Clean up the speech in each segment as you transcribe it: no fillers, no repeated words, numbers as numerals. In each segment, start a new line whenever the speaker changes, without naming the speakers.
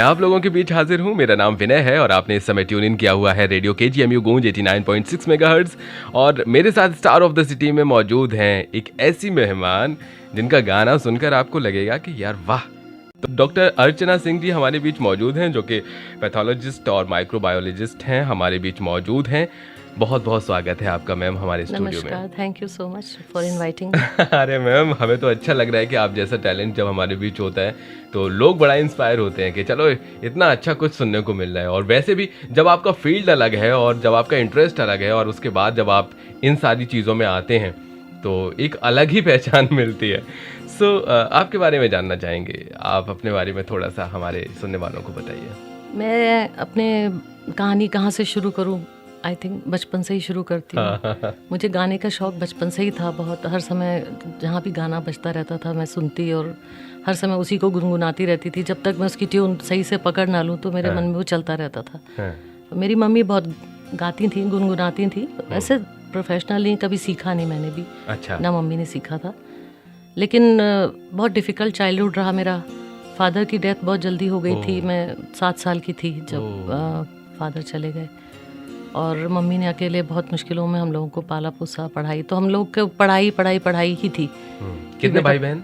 आप लोगों के बीच हाजिर हूँ। मेरा नाम विनय है और आपने इस समय ट्यून इन किया हुआ है रेडियो KGMU गूंज 89.6 मेगाहर्ट्ज। और मेरे साथ स्टार ऑफ द सिटी में मौजूद हैं एक ऐसी मेहमान जिनका गाना सुनकर आपको लगेगा कि यार वाह। तो डॉक्टर अर्चना सिंह जी हमारे बीच मौजूद हैं, जो कि पैथोलॉजिस्ट और माइक्रोबायोलॉजिस्ट हैं, हमारे बीच मौजूद हैं। बहुत बहुत स्वागत है आपका मैम हमारे स्टूडियो में।
नमस्कार, thank you so much for inviting.
अरे मैम, हमें तो अच्छा लग रहा है कि आप जैसा टैलेंट जब हमारे बीच होता है तो लोग बड़ा इंस्पायर होते हैं कि चलो इतना अच्छा कुछ सुनने को मिल रहा है। और वैसे भी जब आपका फील्ड अलग है और जब आपका इंटरेस्ट अलग है और उसके बाद जब आप इन सारी चीज़ों में आते हैं तो एक अलग ही पहचान मिलती है। सो आपके बारे में जानना चाहेंगे, आप अपने बारे में थोड़ा सा हमारे सुनने वालों को बताइए।
मैं अपने कहानी कहाँ से शुरू करूँ? आई थिंक बचपन से ही शुरू करती हूँ। मुझे गाने का शौक बचपन से ही था बहुत। हर समय जहाँ भी गाना बजता रहता था मैं सुनती और हर समय उसी को गुनगुनाती रहती थी। जब तक मैं उसकी ट्यून सही से पकड़ ना लूँ तो मेरे मन में वो चलता रहता था। मेरी मम्मी बहुत गाती थी, गुनगुनाती थी। ऐसे प्रोफेशनली कभी सीखा नहीं मैंने भी।
अच्छा।
ना मम्मी ने सीखा था। लेकिन बहुत डिफ़िकल्ट चाइल्डहुड रहा मेरा। फादर की डेथ बहुत जल्दी हो गई थी। मैं 7 साल की थी जब फादर चले गए और मम्मी ने अकेले बहुत मुश्किलों में हम लोगों को पाला पोसा, पढ़ाई। तो हम लोग को पढ़ाई ही थी।
कितने भाई बहन?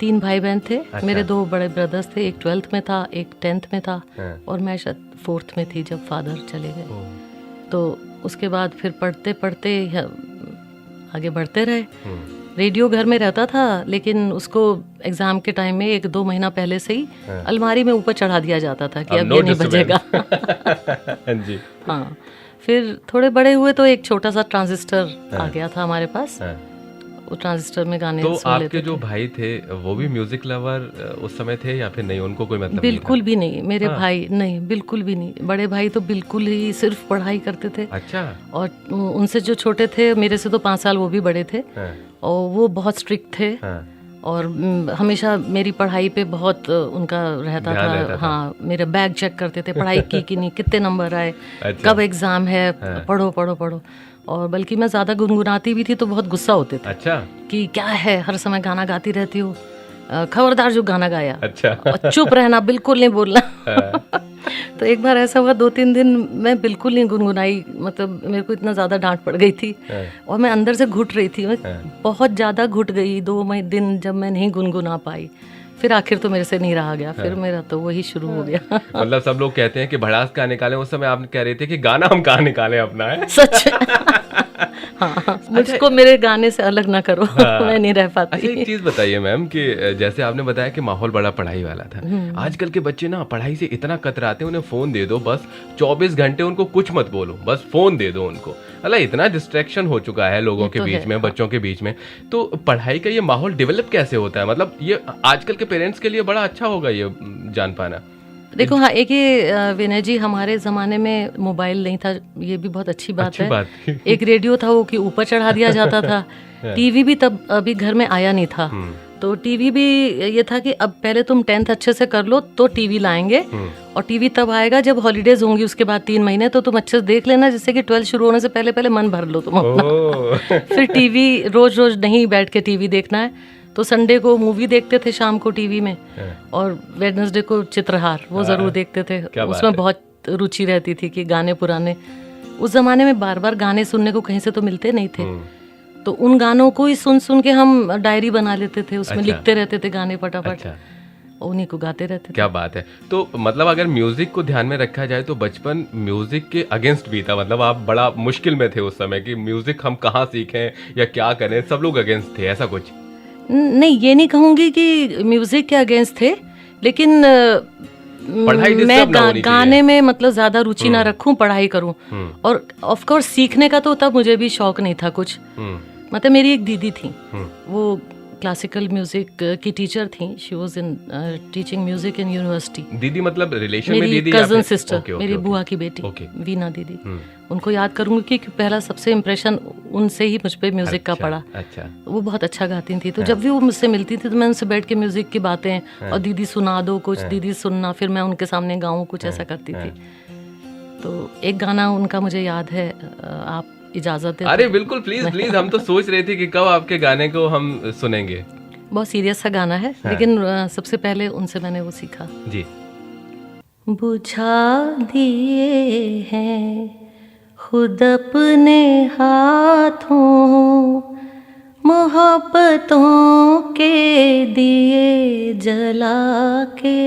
3 भाई बहन थे।
अच्छा।
मेरे 2 बड़े ब्रदर्स थे, एक 12th में था, एक 10th में था और मैं शायद 4th में थी जब फादर चले गए। तो उसके बाद फिर पढ़ते पढ़ते आगे बढ़ते रहे। रेडियो घर में रहता था लेकिन उसको एग्जाम के टाइम में 1-2 महीना पहले से ही अलमारी में ऊपर चढ़ा दिया जाता था कि अब ये नहीं बजेगा।
जी।
हाँ, फिर थोड़े बड़े हुए तो एक छोटा सा ट्रांजिस्टर आ गया था हमारे पास। वो ट्रांजिस्टर में गाने
तो
सुन लेते
आपके जो
थे।
भाई थे वो भी म्यूजिक लवर उस समय थे या फिर नहीं, उनको कोई मतलब
बिल्कुल
नहीं
भी नहीं। मेरे
हाँ।
भाई नहीं, बिल्कुल भी नहीं। बड़े भाई तो बिल्कुल ही सिर्फ पढ़ाई करते थे।
अच्छा।
और उनसे जो छोटे थे, मेरे से तो 5 साल वो भी बड़े थे और वो बहुत स्ट्रिक्ट थे। और हमेशा मेरी पढ़ाई पे बहुत उनका रहता था। हाँ, मेरे बैग चेक करते थे, पढ़ाई की कि नहीं, कितने नंबर आए,
अच्छा।
कब एग्जाम है, पढ़ो पढ़ो पढ़ो। और बल्कि मैं ज़्यादा गुनगुनाती भी थी तो बहुत गुस्सा होते थे।
अच्छा। कि
क्या है हर समय गाना गाती रहती हो, खबरदार जो गाना गाया।
अच्छा।
और चुप रहना, बिल्कुल नहीं बोलना। तो एक बार ऐसा हुआ, 2-3 दिन मैं बिल्कुल नहीं गुनगुनाई। मतलब मेरे को इतना ज़्यादा डांट पड़ गई थी और मैं अंदर से घुट रही थी। मैं बहुत ज़्यादा घुट गई 2 दिन जब मैं नहीं गुनगुना पाई। फिर आखिर तो मेरे से नहीं रहा गया। फिर मेरा तो वही शुरू हो गया।
मतलब सब लोग कहते हैं कि भड़ास कहाँ निकालें, उस समय आप कह रहे थे कि गाना हम कहाँ निकालें अपना है।
सच। हाँ, मुझको मेरे गाने से अलग ना करो। मैं नहीं रह पाती।
अच्छा, एक चीज बताइए मैम कि जैसे आपने बताया कि माहौल बड़ा पढ़ाई वाला था। आजकल के बच्चे ना पढ़ाई से इतना कतराते हैं, उन्हें फोन दे दो बस, 24 घंटे उनको कुछ मत बोलो, बस फोन दे दो उनको। अल्लाह, इतना डिस्ट्रैक्शन हो चुका है लोगों के बीच में, बच्चों के बीच में। तो पढ़ाई का ये माहौल डेवलप कैसे होता है? मतलब ये आजकल के पेरेंट्स के लिए बड़ा अच्छा होगा ये जान पाना।
देखो, हाँ, एक ये विनय जी, हमारे ज़माने में मोबाइल नहीं था, ये भी बहुत अच्छी बात है। एक रेडियो था वो कि ऊपर चढ़ा दिया जाता था। टीवी भी तब अभी घर में आया नहीं था। तो टीवी भी ये था कि अब पहले तुम 10th अच्छे से कर लो तो टीवी लाएंगे और टीवी तब आएगा जब हॉलीडेज होंगी, उसके बाद 3 महीने तो तुम अच्छे से देख लेना, जिससे कि 12 शुरू होने से पहले पहले मन भर लो तुम अपना। फिर टीवी रोज रोज नहीं बैठ के टीवी देखना है। तो संडे को मूवी देखते थे शाम को टीवी में और वेडनेसडे को चित्रहार, वो जरूर देखते थे। उसमें बहुत रुचि रहती थी कि गाने पुराने, उस जमाने में बार बार गाने सुनने को कहीं से तो मिलते नहीं थे। तो उन गानों को ही सुन सुन के हम डायरी बना लेते थे, उसमें लिखते रहते थे गाने फटाफट। उन्हीं को गाते रहते थे।
क्या बात है। तो मतलब अगर म्यूजिक को ध्यान में रखा जाए तो बचपन म्यूजिक के अगेंस्ट भी था। मतलब आप बड़ा मुश्किल में थे उस समय कि म्यूजिक हम कहाँ सीखें या क्या करें, सब लोग अगेंस्ट थे, ऐसा कुछ?
नहीं, ये नहीं कहूँगी कि म्यूजिक के अगेंस्ट थे, लेकिन मैं गाने में मतलब ज्यादा रुचि ना रखूं, पढ़ाई करूं। और ऑफ कोर्स सीखने का तो तब मुझे भी शौक नहीं था कुछ। मतलब मेरी एक दीदी थी, वो क्लासिकल म्यूजिक की टीचर थी। She was in teaching music in university.
दीदी मतलब रिलेशन में
मेरी
दीदी?
कजन सिस्टर, मेरी बुआ की बेटी वीना दीदी। उनको याद करूंगी कि पहला सबसे इम्प्रेशन उनसे ही मुझ पे म्यूजिक का पड़ा।
अच्छा।
वो बहुत अच्छा गाती थी। तो जब भी वो मुझसे मिलती थी तो मैं उनसे बैठ के म्यूजिक की बातें, और दीदी सुना दो कुछ, दीदी सुनना, फिर मैं उनके सामने गाऊं कुछ, ऐसा करती थी। तो एक गाना उनका मुझे याद है, आप इजाजत है?
अरे बिल्कुल, प्लीज प्लीज। हम तो सोच रहे थे कि कब आपके गाने को हम सुनेंगे।
बहुत सीरियस सा गाना है, लेकिन सबसे पहले उनसे मैंने वो सीखा।
जी।
बुझा दिए हैं खुद अपने हाथों, मोहब्बतों के दिए जला के।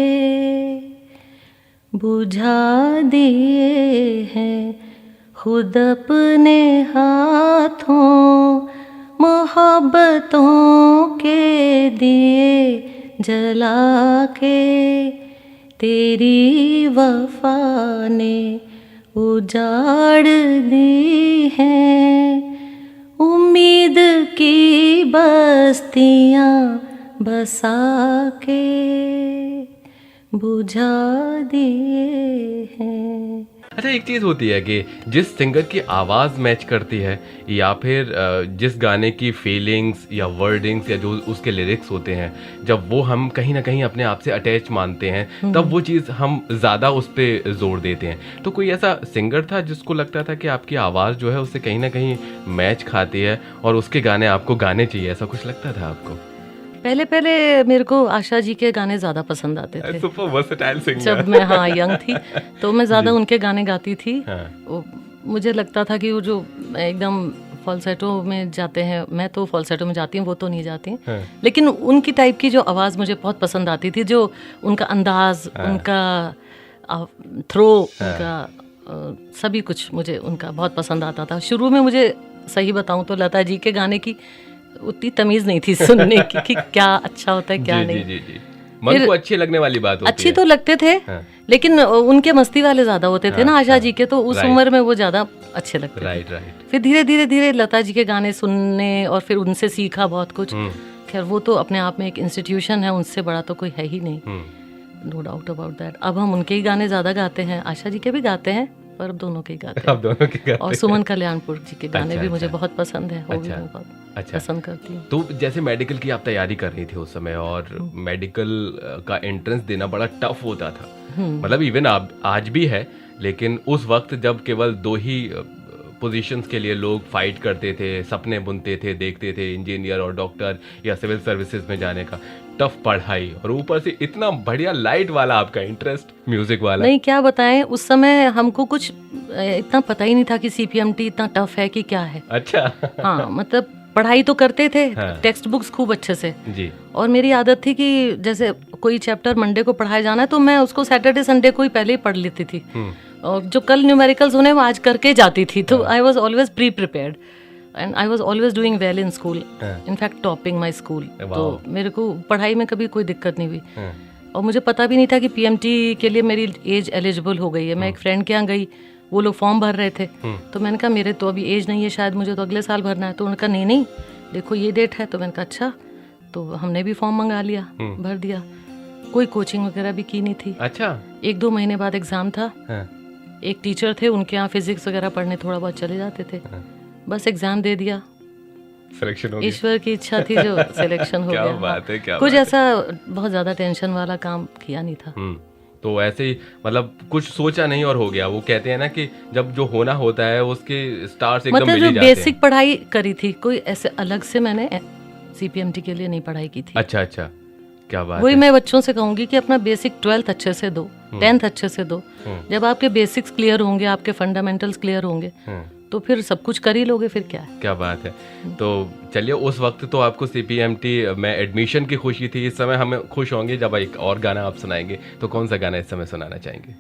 बुझा दिए हैं खुद अपने हाथों, मोहब्बतों के दिए जला के। तेरी वफा ने उजाड़ दी हैं उम्मीद की बस्तियां बसा के। बुझा दिए हैं।
अच्छा, एक चीज़ होती है कि जिस सिंगर की आवाज़ मैच करती है या फिर जिस गाने की फीलिंग्स या वर्डिंग्स या जो उसके लिरिक्स होते हैं, जब वो हम कहीं ना कहीं अपने आप से अटैच मानते हैं तब वो चीज़ हम ज़्यादा उस पर जोर देते हैं। तो कोई ऐसा सिंगर था जिसको लगता था कि आपकी आवाज़ जो है उससे कहीं ना कहीं मैच खाती है और उसके गाने आपको गाने चाहिए, ऐसा कुछ लगता था आपको?
पहले मेरे को आशा जी के गाने ज़्यादा पसंद आते थे।
Super versatile singer.
जब मैं यंग थी तो मैं ज़्यादा उनके गाने गाती थी। मुझे लगता था कि वो जो एकदम फॉल्सेटो में जाते हैं, मैं तो फॉल्सेटो में जाती हूँ, वो तो नहीं जाती, लेकिन उनकी टाइप की जो आवाज़ मुझे बहुत पसंद आती थी, जो उनका अंदाज, उनका थ्रो, उनका सभी कुछ मुझे उनका बहुत पसंद आता था। शुरू में मुझे सही बताऊँ तो लता जी के गाने की उतनी तमीज नहीं थी सुनने की कि क्या अच्छा होता है क्या नहीं।
जी। मन को अच्छे लगने वाली बात होती
अच्छी है। तो लगते थे लेकिन उनके मस्ती वाले ज्यादा होते थे ना आशा जी के, तो उस उम्र में वो ज्यादा अच्छे लगते थे।
राइट।
फिर धीरे लता जी के गाने सुनने और फिर उनसे सीखा बहुत कुछ। खैर वो तो अपने आप में एक इंस्टीट्यूशन है, उनसे बड़ा तो कोई है ही नहीं, नो डाउट अबाउट दैट। अब हम उनके ही गाने ज्यादा गाते हैं, आशा जी के भी गाते हैं पर दोनों के गाते हैं। और सुमन कल्याणपुर जी के गाने भी मुझे बहुत पसंद है, वो भी मैं बहुत पसंद करती हूँ।
तो जैसे मेडिकल की आप तैयारी कर रही थी उस समय और मेडिकल का एंट्रेंस देना बड़ा टफ होता था, मतलब इवन आज भी है, लेकिन उस वक्त जब केवल 2 ही पोजीशंस के लिए लोग फाइट करते थे, सपने बुनते थे, देखते थे इंजीनियर और डॉक्टर या सिविल सर्विसेज में जाने का, टफ पढ़ाई और ऊपर से इतना बढ़िया लाइट वाला आपका इंटरेस्ट म्यूजिक वाला।
नहीं क्या बताएं, उस समय हमको कुछ इतना पता ही नहीं था कि सीपीएमटी इतना टफ है कि क्या है।
अच्छा।
हाँ मतलब पढ़ाई तो करते थे, टेक्स्ट बुक्स खूब अच्छे से जी। और मेरी आदत थी कि जैसे कोई चैप्टर मंडे को पढ़ाया जाना है तो मैं उसको सैटरडे संडे को ही पहले ही पढ़ लेती थी, और जो कल न्यूमेरिकल्स होने वो आज करके जाती थी। तो I was always pre prepared and I was always doing well in school, in fact topping my school. तो मेरे को पढ़ाई में कभी कोई दिक्कत नहीं हुई, और मुझे पता भी नहीं था कि पीएमटी के लिए मेरी एज एलिजिबल हो गई है। मैं एक फ्रेंड के यहाँ गई, वो लोग फॉर्म भर रहे थे, तो मैंने कहा मेरे तो अभी एज नहीं है, शायद मुझे तो अगले साल भरना है। तो उन्होंने कहा नहीं देखो ये डेट है। तो मैंने कहा अच्छा, तो हमने भी फॉर्म मंगा लिया, भर दिया। कोई कोचिंग वगैरह भी की नहीं थी।
अच्छा।
1-2 महीने बाद एग्जाम था। एक टीचर थे, उनके यहाँ फिजिक्स वगैरह पढ़ने थोड़ा बहुत चले जाते थे, बस एग्जाम दे दिया, सिलेक्शन हो गया। ईश्वर की इच्छा थी जो सिलेक्शन हो गया।
बात है, क्या
कुछ
बात
ऐसा बहुत ज्यादा टेंशन वाला काम किया नहीं था।
तो ऐसे ही मतलब कुछ सोचा नहीं और हो गया। वो कहते हैं ना कि जब जो होना होता है उसके स्टार्स एकदम मिल ही जाते हैं।
बेसिक पढ़ाई करी थी, कोई ऐसे अलग से मैंने सीपीएमटी के लिए नहीं पढ़ाई की थी।
अच्छा, क्या बात है।
वही मैं बच्चों से कहूंगी कि अपना बेसिक 12th अच्छे से दो, 10th अच्छे से दो। जब आपके बेसिक्स क्लियर होंगे, आपके फंडामेंटल्स क्लियर होंगे, तो फिर सब कुछ कर ही लोगे, फिर क्या है।
क्या बात है। तो चलिए, उस वक्त तो आपको सीपीएमटी में एडमिशन की खुशी थी, इस समय हम खुश होंगे जब एक और गाना आप सुनाएंगे। तो कौन सा गाना इस समय सुनाना चाहेंगे?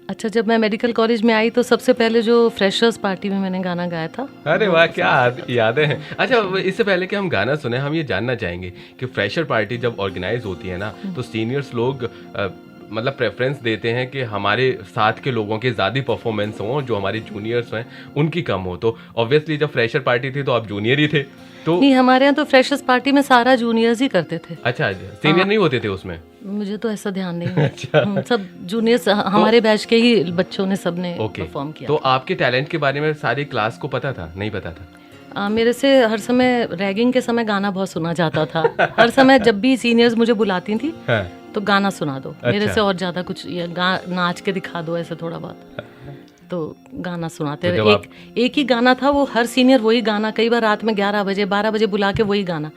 अच्छा, जब मैं मेडिकल कॉलेज में आई तो सबसे पहले जो फ्रेशर्स पार्टी में मैंने गाना गाया था।
अरे वाह, क्या यादें हैं। अच्छा, इससे पहले कि हम गाना सुने, हम ये जानना चाहेंगे कि फ्रेशर पार्टी जब ऑर्गेनाइज होती है ना, तो सीनियर्स लोग मतलब प्रेफरेंस देते हैं कि हमारे साथ के लोगों के ज़्यादा परफॉर्मेंस हो, जो हमारे जूनियर्स हैं उनकी कम हो। तो ऑब्वियसली जब फ्रेशर पार्टी थी तो आप जूनियर ही थे। तो
नहीं, हमारे यहाँ तो फ्रेशर्स पार्टी में सारा जूनियर्स ही करते थे।
अच्छा, सीनियर नहीं होते थे उसमें?
मुझे तो ऐसा ध्यान नहीं है। अच्छा। सब जूनियर्स हमारे बैच के ही बच्चों ने सबने परफॉर्म किया।
तो आपके टैलेंट के बारे में सारी क्लास को पता था, नहीं पता था?
मेरे से हर समय रैगिंग के समय गाना बहुत सुना जाता था। हर समय जब भी सीनियर्स मुझे बुलाती थी तो गाना सुना दो। अच्छा। मेरे से और ज्यादा कुछ नाच के दिखा दो, ऐसे थोड़ा बहुत तो गाना सुनाते थे। एक ही गाना था, वो हर सीनियर वही गाना, कई बार रात में 11 बजे 12 बजे बुला के वही गाना।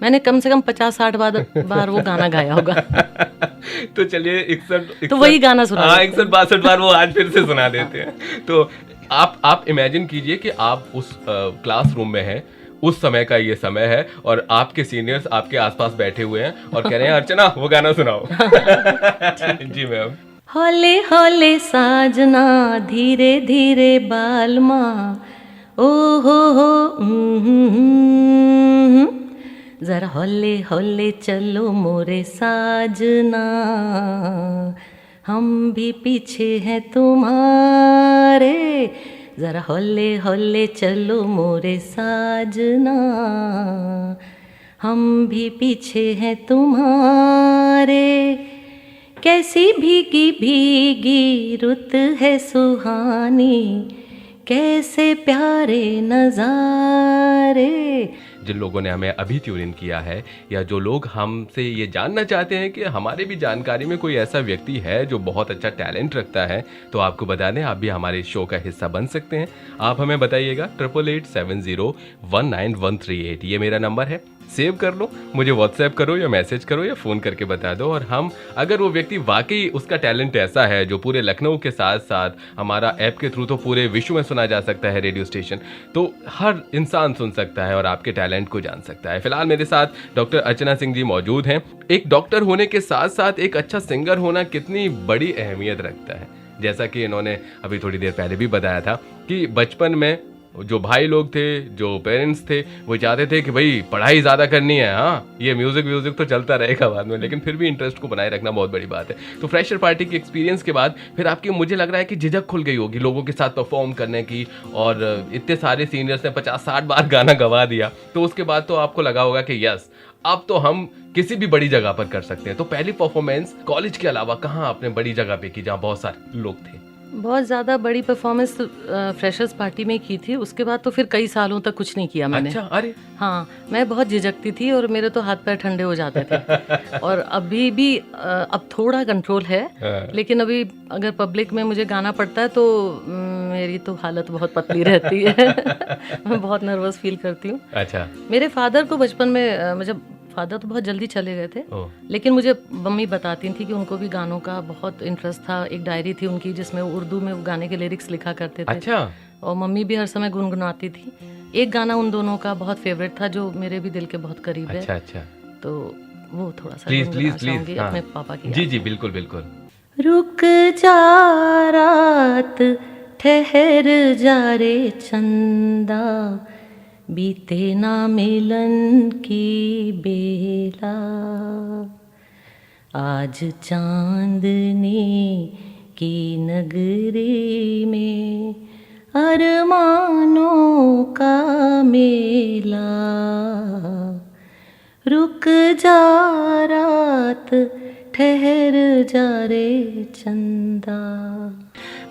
मैंने कम से कम 50-60 बार वो गाना गाया होगा।
तो चलिए 61
तो वही गाना सुना,
61-62 बार वो आज फिर से सुना देते हैं। तो आप इमेजिन कीजिए कि आप उस क्लासरूम में हैं, उस समय का ये समय है और आपके सीनियर्स आपके आसपास बैठे हुए हैं और कह रहे हैं अर्चना वो गाना सुनाओ। जी मैम।
हौले हौले साजना धीरे धीरे बालमा, ओ हो जरा हौले हौले चलो मोरे साजना, हम भी पीछे हैं तुम्हारे, जरा हौले हौले चलो मोरे साजना, हम भी पीछे हैं तुम्हारे, कैसी भीगी भीगी रुत है सुहानी, कैसे प्यारे नजारे।
जिन लोगों ने हमें अभी ट्यून इन किया है या जो लोग हमसे ये जानना चाहते हैं कि हमारे भी जानकारी में कोई ऐसा व्यक्ति है जो बहुत अच्छा टैलेंट रखता है, तो आपको बता दें आप भी हमारे शो का हिस्सा बन सकते हैं। आप हमें बताइएगा 8887019138, ये मेरा नंबर है, सेव कर लो, मुझे व्हाट्सएप करो या मैसेज करो या फ़ोन करके बता दो। और हम अगर वो व्यक्ति वाकई उसका टैलेंट ऐसा है जो पूरे लखनऊ के साथ साथ हमारा ऐप के थ्रू तो पूरे विश्व में सुना जा सकता है रेडियो स्टेशन, तो हर इंसान सुन सकता है और आपके टैलेंट को जान सकता है। फिलहाल मेरे साथ डॉक्टर अर्चना सिंह जी मौजूद हैं। एक डॉक्टर होने के साथ साथ एक अच्छा सिंगर होना कितनी बड़ी अहमियत रखता है, जैसा कि इन्होंने अभी थोड़ी देर पहले भी बताया था कि बचपन में जो भाई लोग थे, जो पेरेंट्स थे, वो चाहते थे कि भाई पढ़ाई ज़्यादा करनी है, हाँ ये म्यूज़िक तो चलता रहेगा बाद में, लेकिन फिर भी इंटरेस्ट को बनाए रखना बहुत बड़ी बात है। तो फ्रेशर पार्टी के एक्सपीरियंस के बाद फिर आपकी मुझे लग रहा है कि झिझक खुल गई होगी लोगों के साथ परफॉर्म करने की, और इतने सारे सीनियर्स ने 50-60 बार गाना गवा दिया, तो उसके बाद तो आपको लगा होगा कि यस अब तो हम किसी भी बड़ी जगह पर कर सकते हैं। तो पहली परफॉर्मेंस कॉलेज के अलावा कहाँ आपने बड़ी जगह पे की जहाँ बहुत सारे लोग थे?
बहुत ज़्यादा बड़ी परफॉर्मेंस फ्रेशर्स पार्टी में की थी, उसके बाद तो फिर कई सालों तक कुछ नहीं किया मैंने।
अच्छा, अरे
हाँ, मैं बहुत झिझकती थी और मेरे तो हाथ पैर ठंडे हो जाते थे। और अभी भी अब थोड़ा कंट्रोल है, लेकिन अभी अगर पब्लिक में मुझे गाना पड़ता है तो मेरी तो हालत बहुत पतली रहती है। मैं बहुत नर्वस फील करती हूँ।
अच्छा।
मेरे फादर को बचपन में मुझे फादर तो बहुत जल्दी चले गए थे, लेकिन मुझे मम्मी बताती थी कि उनको भी गानों का बहुत इंटरेस्ट था। एक डायरी थी उनकी जिसमें उर्दू में वो गाने के लिरिक्स लिखा करते थे।
अच्छा। और
मम्मी भी हर समय गुनगुनाती थी। एक गाना उन दोनों का बहुत फेवरेट था जो मेरे भी दिल के बहुत करीब है।
अच्छा अच्छा।
तो वो थोड़ा सा
प्लीज
अपने पापा की।
जी जी बिल्कुल बिल्कुल।
रुक जा रात ठहर जा रे चंदा, बीते ना मिलन की बेला, आज चांदनी की नगरी में अरमानों का मेला, रुक जा रात ठहर जा रे चंदा।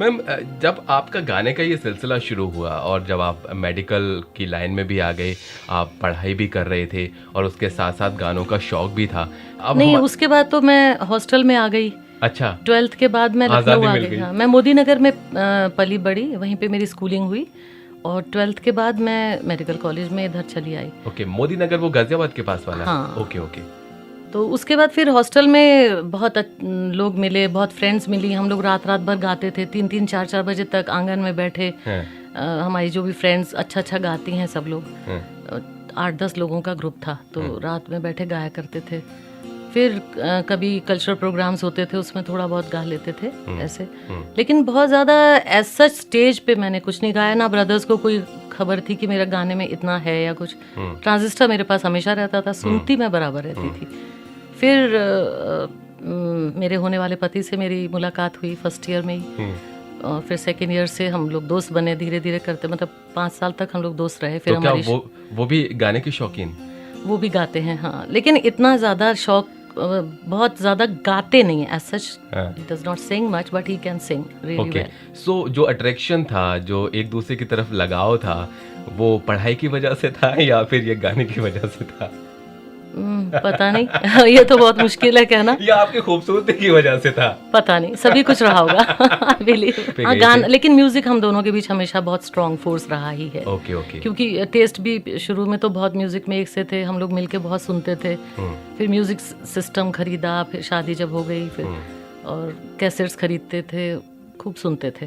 मैम, जब आपका गाने का ये सिलसिला शुरू हुआ और जब आप मेडिकल की लाइन में भी आ गए, आप पढ़ाई भी कर रहे थे और उसके साथ साथ गानों का शौक भी था, अब
नहीं उसके बाद तो मैं हॉस्टल में आ गई।
अच्छा।
12th के बाद मैं लखनऊ आ गई। हाँ, मैं मोदी नगर में पली बड़ी, वहीं पे मेरी स्कूलिंग हुई और 12th के बाद मैं मेडिकल कॉलेज में इधर चली आई।
ओके, मोदी नगर वो गाजियाबाद के पास वाला?
हाँ।
Okay okay.
तो उसके बाद फिर हॉस्टल में बहुत लोग मिले, बहुत फ्रेंड्स मिली, हम लोग रात भर गाते थे, 3-3 4-4 बजे तक आंगन में बैठे। हमारी जो भी फ्रेंड्स अच्छा गाती हैं सब लोग, 8-10 लोगों का ग्रुप था, तो रात में बैठे गाया करते थे। फिर कभी कल्चरल प्रोग्राम्स होते थे, उसमें थोड़ा बहुत गा लेते थे ऐसे, लेकिन बहुत ज़्यादा एज सच स्टेज पे मैंने कुछ नहीं गाया। ना ब्रदर्स को कोई खबर थी कि मेरा गाने में इतना है या कुछ। ट्रांजिस्टर मेरे पास हमेशा रहता था, सुनती मैं बराबर रहती थी। फिर मेरे होने वाले पति से मेरी मुलाकात हुई फर्स्ट ईयर में ही, और फिर सेकेंड ईयर से हम लोग दोस्त बने, धीरे धीरे करते, मतलब 5 साल तक हम लोग दोस्त रहे। फिर
तो हमारी वो भी गाने की शौकीन? वो भी
गाते हैं हाँ, लेकिन इतना ज़्यादा शौक, बहुत ज़्यादा गाते नहीं है, as such he does not sing much but he can sing really well.
So जो अट्रैक्शन था, जो एक दूसरे की तरफ लगाव था, वो पढ़ाई की वजह से था या फिर ये गाने की वजह से था?
पता नहीं ये तो बहुत मुश्किल है कहना।
ये आपकी खूबसूरती की वजह से था?
पता नहीं, सभी कुछ रहा होगा। हाँ, गाना, लेकिन म्यूजिक हम दोनों के बीच हमेशा बहुत स्ट्रॉन्ग फोर्स रहा ही है।
Okay okay.
क्योंकि टेस्ट भी शुरू में तो बहुत म्यूजिक में एक से थे, हम लोग मिलके बहुत सुनते थे। फिर म्यूजिक सिस्टम खरीदा, फिर शादी जब हो गई, फिर और कैसेट्स खरीदते थे, खूब सुनते थे।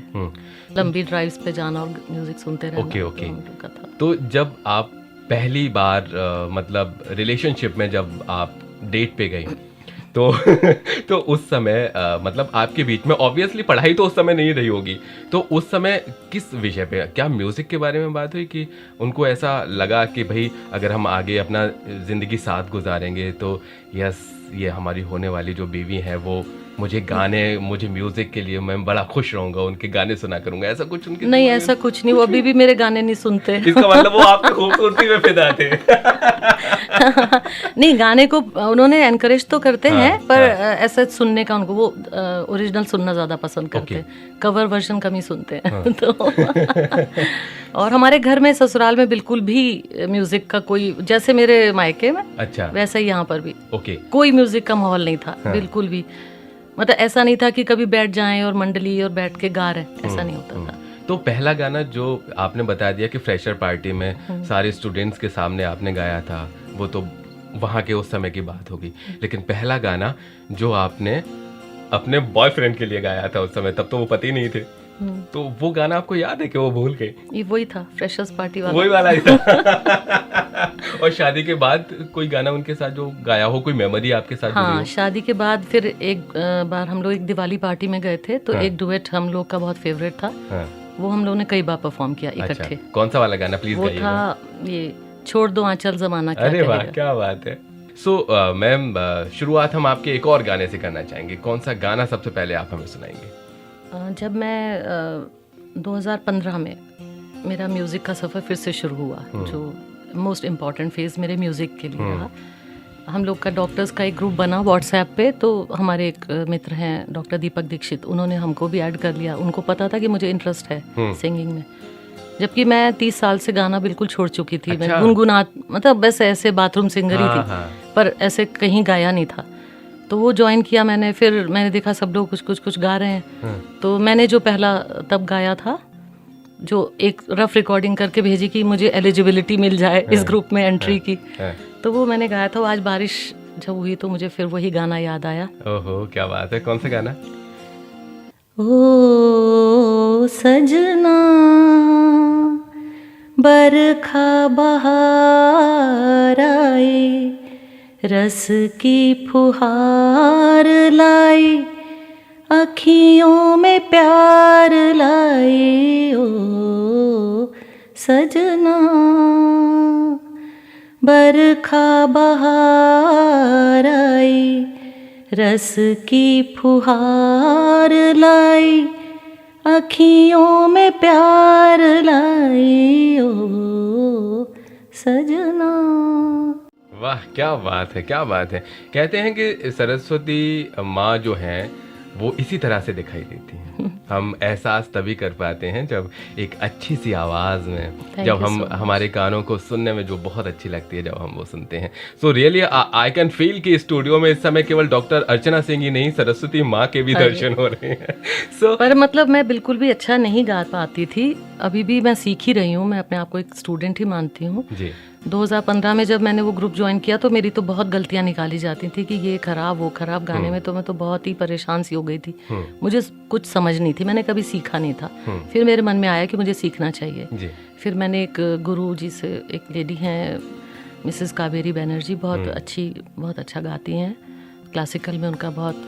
लंबी ड्राइव्स पे जाना और म्यूजिक सुनते रहना।
Okay okay.
तो हम लोग का था।
तो जब आप पहली बार मतलब रिलेशनशिप में जब आप डेट पे गई तो तो उस समय मतलब आपके बीच में ऑब्वियसली पढ़ाई तो उस समय नहीं रही होगी, तो उस समय किस विषय पे, क्या म्यूज़िक के बारे में बात हुई कि उनको ऐसा लगा कि भाई अगर हम आगे अपना ज़िंदगी साथ गुजारेंगे तो यस ये हमारी होने वाली जो बीवी है वो मुझे म्यूजिक के लिए मैं बड़ा खुश रहूंगा, उनके गाने सुना करूंगा, ऐसा कुछ उनके?
नहीं, ऐसा कुछ नहीं, वो अभी भी मेरे गाने नहीं सुनते।
इसका मतलब वो आपकी खूबसूरती में फिदा थे।
नहीं, गाने को उन्होंने एनकरेज तो करते हैं, पर ऐसा सुनने का उनको, वो ओरिजिनल सुनना ज्यादा पसंद करते हैं, कवर वर्जन कम ही सुनते हैं। तो और हमारे घर में ससुराल में बिल्कुल भी म्यूजिक का कोई, जैसे मेरे मायके में, अच्छा, वैसा ही यहाँ पर भी कोई म्यूजिक का माहौल नहीं था। बिल्कुल भी, मतलब ऐसा नहीं था कि कभी बैठ जाएं और मंडली और बैठ के गा रहे, ऐसा नहीं होता था।
तो पहला गाना जो आपने बता दिया कि फ्रेशर पार्टी में सारे स्टूडेंट्स के सामने आपने गाया था, वो तो वहाँ के उस समय की बात होगी, लेकिन पहला गाना जो आपने अपने बॉयफ्रेंड के लिए गाया था उस समय, तब तो वो पति नहीं थे, तो वो गाना आपको याद है कि वो भूल गए?
ये वही था, फ्रेशर्स पार्टी वाला,
वही वाला ही था। और शादी के बाद कोई गाना उनके साथ जो गाया हो, कोई मेमोरी आपके साथ?
हाँ, शादी के बाद फिर एक बार हम लोग एक दिवाली पार्टी में गए थे, तो एक डुएट हम लोग का बहुत फेवरेट था। वो हम लोग ने कई बार परफॉर्म किया इकट्ठे।
कौन सा वाला गाना प्लीज?
वो था ये छोड़ दो आंचल जमाना क्या
कहेगा। अरे वाह, क्या बात है। सो मैम, शुरुआत हम आपके एक और गाने से करना चाहेंगे, कौन सा गाना सबसे पहले आप हमें सुनाएंगे?
जब मैं 2015 में मेरा म्यूज़िक का सफ़र फिर से शुरू हुआ, जो मोस्ट इम्पॉर्टेंट फेज़ मेरे म्यूज़िक के लिए रहा। हम लोग का डॉक्टर्स का एक ग्रुप बना व्हाट्सएप पे, तो हमारे एक मित्र हैं डॉक्टर दीपक दीक्षित, उन्होंने हमको भी ऐड कर लिया। उनको पता था कि मुझे इंटरेस्ट है सिंगिंग में, जबकि मैं 30 साल से गाना बिल्कुल छोड़ चुकी थी। मैं गुनगुना, मतलब बस ऐसे बाथरूम सिंगर ही थी, पर ऐसे कहीं गाया नहीं था। तो वो ज्वाइन किया मैंने, फिर मैंने देखा सब लोग कुछ गा रहे हैं, तो मैंने जो पहला तब गाया था, जो एक रफ रिकॉर्डिंग करके भेजी कि मुझे एलिजिबिलिटी मिल जाए इस ग्रुप में एंट्री की, तो वो मैंने गाया था। आज बारिश जब हुई तो मुझे फिर वही गाना याद आया।
ओहो, क्या बात है। कौन सा गाना?
ओ सजना बरखा बहार आए, रस की फुहार लाई, अखियों में प्यार लाए, ओ सजना बरखा बहार आई, रस की फुहार लाई, अखियों में प्यार लाई, ओ सजना।
वाह, क्या बात है, क्या बात है। कहते हैं कि सरस्वती माँ जो हैं वो इसी तरह से दिखाई देती हैं। हम एहसास तभी कर पाते हैं जब एक अच्छी सी आवाज़ में, जब हम हमारे कानों को सुनने में जो बहुत अच्छी लगती है जब हम वो सुनते हैं। So really I can feel कि स्टूडियो में इस समय केवल डॉक्टर अर्चना सिंह ही नहीं, सरस्वती माँ के भी दर्शन हो रहे हैं। सो
पर मतलब मैं बिल्कुल भी अच्छा नहीं गा पाती थी, अभी भी मैं सीख ही रही हूँ, मैं अपने आप को एक स्टूडेंट ही मानती हूँ जी। 2015 में जब मैंने वो ग्रुप ज्वाइन किया तो मेरी तो बहुत गलतियां निकाली जाती थी कि ये खराब वो खराब, गाने में तो मैं तो बहुत ही परेशान सी हो गई थी, मुझे कुछ समझ नहीं थी, मैंने कभी सीखा नहीं था। फिर मेरे मन में आया कि मुझे सीखना चाहिए जी। फिर मैंने एक गुरु जी से, एक लेडी हैं मिसेस कावेरी बैनर्जी, बहुत अच्छा गाती हैं, क्लासिकल में उनका बहुत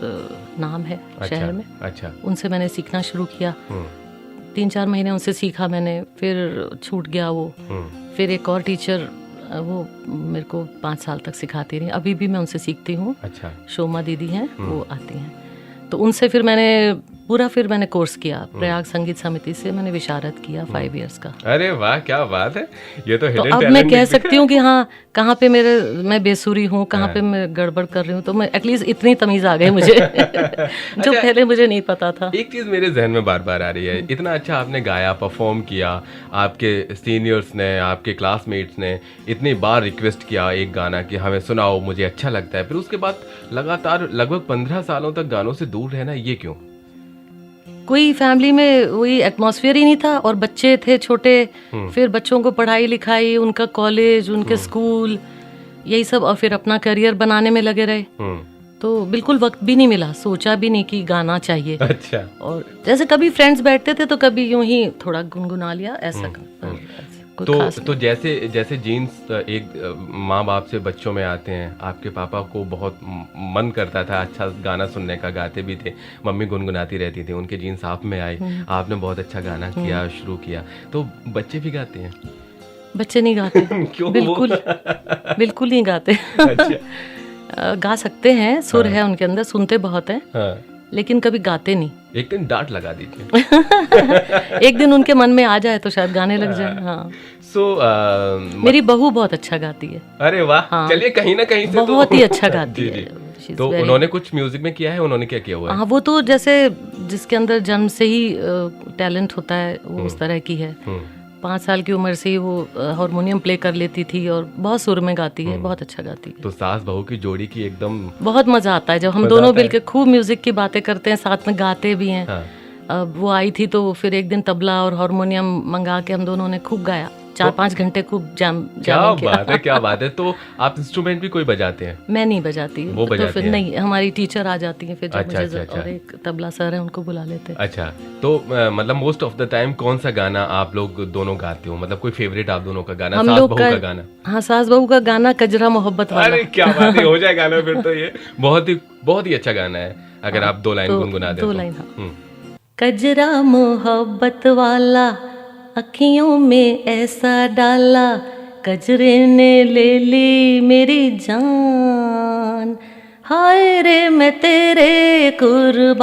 नाम है शहर में। अच्छा। उनसे मैंने सीखना शुरू किया, 3-4 महीने उनसे सीखा मैंने, फिर छूट गया वो। फिर एक और टीचर, वो मेरे को 5 साल तक सिखाती रही, अभी भी मैं उनसे सीखती हूँ। अच्छा। शोमा दीदी हैं, वो आती हैं, तो उनसे फिर मैंने पूरा फिर मैंने कोर्स किया प्रयाग संगीत समिति से, मैंने विशारद किया 5 इयर्स का।
अरे वाह, क्या बात है, ये तो
अब मैं कह सकती हूँ कि हाँ, कहाँ पे मैं बेसुरी हूँ, कहाँ पे मैं गड़बड़ कर रही हूँ, तो मैं एटलीस्ट इतनी तमीज़ आ गई मुझे जो पहले मुझे नहीं पता था।
एक चीज़ मेरे जहन में बार बार आ रही है, इतना अच्छा आपने गाया, परफॉर्म किया, आपके सीनियर्स ने, आपके क्लासमेट्स ने इतनी बार रिक्वेस्ट किया एक गाना कि हमें सुनाओ, मुझे अच्छा लगता है, फिर उसके बाद लगातार लगभग 15 सालों तक गानों से दूर रहना, ये क्यों?
कोई फैमिली में वही एटमॉस्फेयर ही नहीं था, और बच्चे थे छोटे, फिर बच्चों को पढ़ाई लिखाई, उनका कॉलेज, उनके स्कूल, यही सब, और फिर अपना करियर बनाने में लगे रहे, तो बिल्कुल वक्त भी नहीं मिला, सोचा भी नहीं कि गाना चाहिए।
अच्छा।
और जैसे कभी फ्रेंड्स बैठते थे तो कभी यूं ही थोड़ा गुनगुना लिया, ऐसा
तो जैसे जीन्स एक माँ बाप से बच्चों में आते हैं, आपके पापा को बहुत मन करता था अच्छा गाना सुनने का, गाते भी थे, मम्मी गुनगुनाती रहती थी, उनके जीन्स आप में आए, आपने बहुत अच्छा गाना किया, शुरू किया, तो बच्चे भी गाते हैं?
बच्चे नहीं गाते क्यों? बिल्कुल नहीं गाते।
अच्छा।
गा सकते हैं, सुर है उनके अंदर, सुनते बहुत हैं, लेकिन कभी गाते नहीं।
एक दिन डांट लगा दीजिए।
एक दिन उनके मन में आ जाए तो शायद गाने लग जाए। हाँ। मेरी बहू बहुत अच्छा गाती है।
अरे वाह। हाँ। चलिए, कहीं ना कहीं से
बहुत ही अच्छा गाती है।
तो उन्होंने कुछ म्यूजिक में किया है, उन्होंने क्या किया हुआ है?
हाँ, वो तो जैसे जिसके अंदर जन्म से ही टैलेंट होता है, वो उस तरह की है। 5 साल की उम्र से ही वो हारमोनियम प्ले कर लेती थी और बहुत सुर में गाती है, बहुत अच्छा गाती है।
तो सास बहू की जोड़ी की एकदम
बहुत मजा आता है जब हम दोनों मिलकर खूब म्यूजिक की बातें करते हैं, साथ में गाते भी हैं। हाँ। अब वो आई थी तो फिर एक दिन तबला और हारमोनियम मंगा के हम दोनों ने खूब गाया, 4-5 घंटे खूब जैम
क्या बात है, क्या बात है। तो आप इंस्ट्रूमेंट भी कोई बजाते हैं?
मैं नहीं बजाती,
वो बजाती
तो फिर नहीं, हमारी टीचर आ जाती है फिर जब
अच्छा,
मुझे और एक तबला सर है, उनको बुला लेते हैं।
अच्छा, तो मतलब मोस्ट ऑफ द टाइम कौन सा गाना आप लोग दोनों गाते हो? मतलब कोई फेवरेट आप दोनों का गाना, सास बहू का गाना?
हाँ, सास बहू का गाना कजरा मोहब्बत वाला।
अरे क्या बात है, हो जाए गाना फिर तो। ये बहुत ही अच्छा गाना है, अगर आप 2 लाइन गुनगुना दें।
2 लाइन। कजरा मोहब्बत वाला अखियों में ऐसा डाला, कजरे ने ले ली मेरी जान, हाय रे मैं तेरे कुर्बान।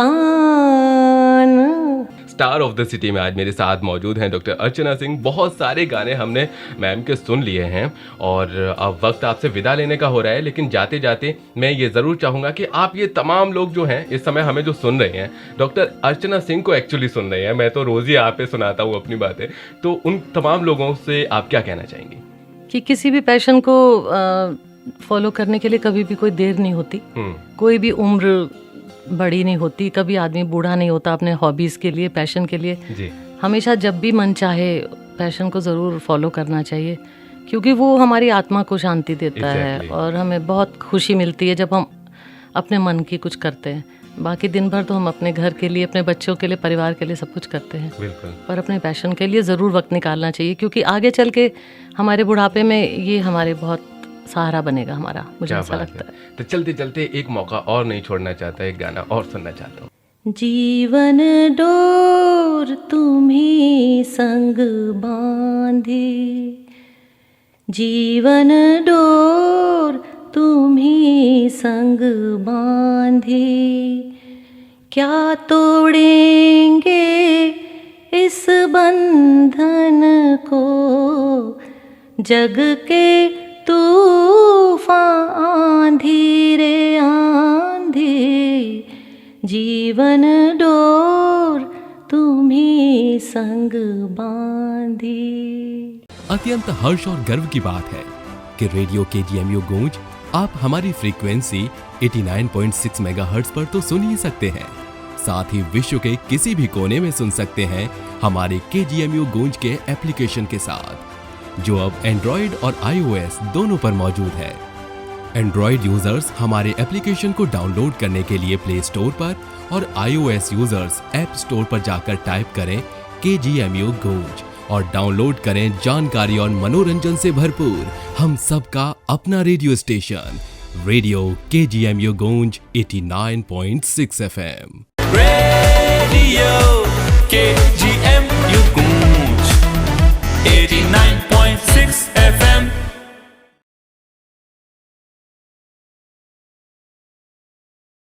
स्टार ऑफ द सिटी में आज मेरे साथ मौजूद हैं डॉक्टर अर्चना सिंह। बहुत सारे गाने हमने मैम के सुन लिए हैं और अब वक्त आपसे विदा लेने का हो रहा है, लेकिन जाते जाते मैं ये ज़रूर चाहूँगा कि आप ये तमाम लोग जो हैं इस समय हमें जो सुन रहे हैं, डॉक्टर अर्चना सिंह को एक्चुअली सुन रहे हैं, मैं तो रोज़ ही आप पे सुनाता हूँ अपनी बातें, तो उन तमाम लोगों से आप क्या कहना चाहेंगे? कि किसी भी पैशन को फॉलो करने के लिए कभी भी कोई देर नहीं होती, कोई भी उम्र बड़ी नहीं होती, कभी आदमी बूढ़ा नहीं होता अपने हॉबीज़ के लिए, पैशन के लिए जी। हमेशा जब भी मन चाहे पैशन को ज़रूर फॉलो करना चाहिए, क्योंकि वो हमारी आत्मा को शांति देता है और हमें बहुत खुशी मिलती है जब हम अपने मन की कुछ करते हैं। बाकी दिन भर तो हम अपने घर के लिए, अपने बच्चों के लिए, परिवार के लिए सब कुछ करते हैं, पर अपने पैशन के लिए ज़रूर वक्त निकालना चाहिए, क्योंकि आगे चल के हमारे बुढ़ापे में ये हमारे बहुत सहारा बनेगा हमारा, मुझे ऐसा लगता है। तो चलते चलते एक मौका और नहीं छोड़ना चाहता, एक गाना और सुनना चाहता हूँ। जीवन डोर तुम्ही संग बांधी, जीवन डोर तुम्ही संग बांधी, क्या तोड़ेंगे इस बंधन को, जग के तूफान आंधी रे आंधी, जीवन डोर तुम्ही संग बांधी।
अत्यंत हर्ष और गर्व की बात है कि रेडियो KGMU गूंज आप हमारी फ्रीक्वेंसी 89.6 मेगाहर्ट्ज पर तो सुन ही सकते हैं, साथ ही विश्व के किसी भी कोने में सुन सकते हैं हमारे KGMU गूंज के एप्लीकेशन के साथ, जो अब एंड्रॉइड और iOS दोनों पर मौजूद है। एंड्रॉइड यूजर्स हमारे एप्लीकेशन को डाउनलोड करने के लिए प्ले स्टोर पर और iOS यूजर्स ऐप स्टोर पर जाकर टाइप करें KGMU गूंज और डाउनलोड करें जानकारी और मनोरंजन से भरपूर हम सबका अपना रेडियो स्टेशन, रेडियो KGMU गूंज 89.6 FM।
Radio KGMU